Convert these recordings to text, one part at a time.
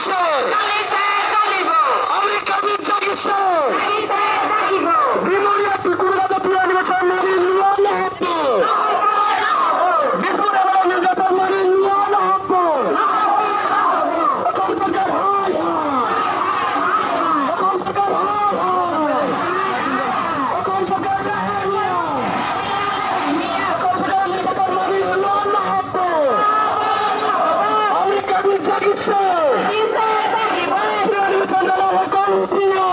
জাগিছে আমেরিকা বীর জাগিছে বিমরিয়া পিকুরাতে পিয়ানি বছর মারি লুয়ানো হতো বিস্ফোরণে বড় নির্যাতন মারি লুয়ানো হতো এখন সরকার হয় এখন সরকার হয় এখন সরকার এখন সরকার নির্যাতন মারি লুয়ানো হতো আমেরিকা বীর জাগিছে পিয়ানি বছর দালা হকম দিয়া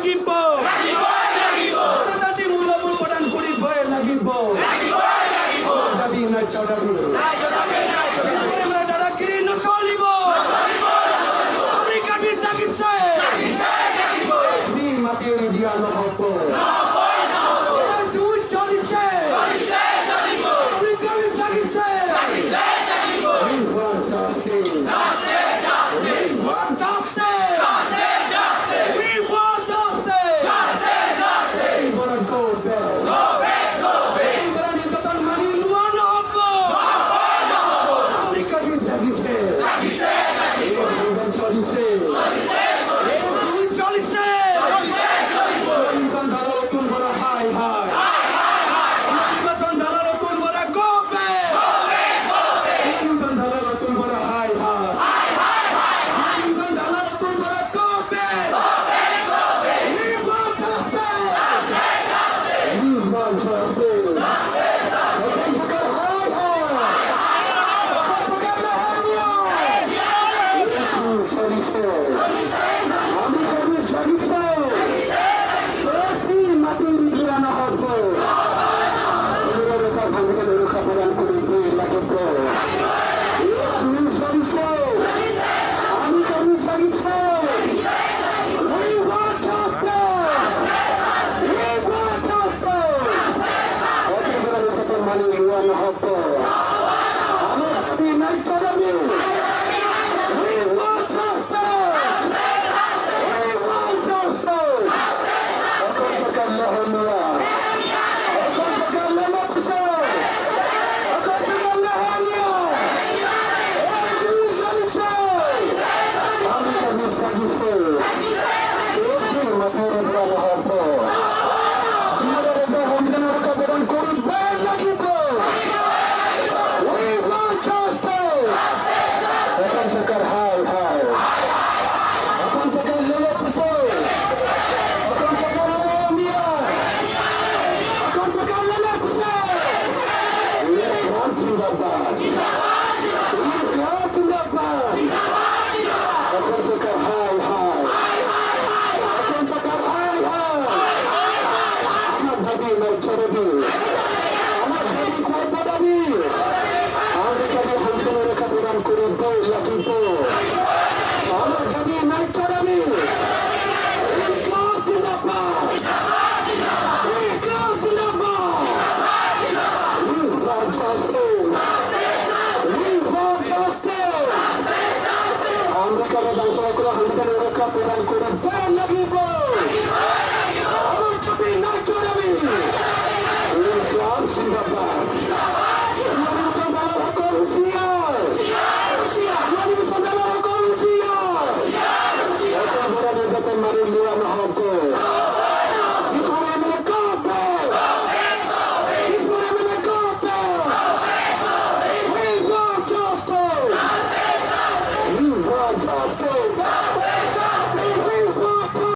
লাগিব জাতি মূল্যবোৰ প্ৰদান কৰিবই লাগিব দাবী নাই দাবী দাদাগিৰি নচলিব আমেৰিকাবি জাগিছে দিন মাতি দিয়া নহ'ব জুই জ্বলিছে আমেৰিকাবি জাগিছে We want justice. We want justice. We want justice. We wanna go back. We wanna নির্যাতন মানি লোৱা নহ'ব আমেৰিকাবি জাগিছে নিৰ্বাচন চলিছে জুই জ্বলিছে নিৰ্বাচন ধাৰা নতুন বৰা হাই হাই নিৰ্বাচন ধাৰা নতুন বৰা go back নিৰ্বাচন ধাৰা নতুন বৰা হাই হাই নিৰ্বাচন ধাৰা নতুন বৰা go back We want justice. We want justice. Assam সরকার হাই হাই অসম সরকার চলিছে আমি কবি চলিছে মাটি দিয়া নহ'ব দেশৰ সংবিধান সুৰক্ষা প্ৰদান কৰিবই লাগিব চলিছে আমি কবি চলিছে We want justice. We want justice. অতীতৰ নিৰ্যাতন মানি লোৱা নহ'ব আমাৰ দাবী নাই দাবী We want justice. We want justice. Assam সরকার লহমীয়া অসম সরকার লমছে অসম সরকার লহমীয়া চলিছে আমি কবি সাজিছে মাথায় রাখা নহ'ব সংবিধান সুৰক্ষা প্ৰদান কৰিবই লাগিব We want justice. অসম সরকার হাই হাই অসম সরকার ললছে অসম সরকার লহমীয়া অসম সরকার ললছে জিন্দাবাদ জিন্দাবাদ অসম সরকার হাই হাই অসম সরকার হাই হাই আমার দাবি নাই দাবি আমার দাবি করবো দাবি আমি কবি সংবিধান সুরক্ষা প্রদান কৰিবই লাগিব আমার দাবি নাই দাবি জিন্দাবাদ জিন্দাবাদ We want justice. We want justice. আমরা কেন সংবিধান সুরক্ষা প্রদান কৰিবই লাগিব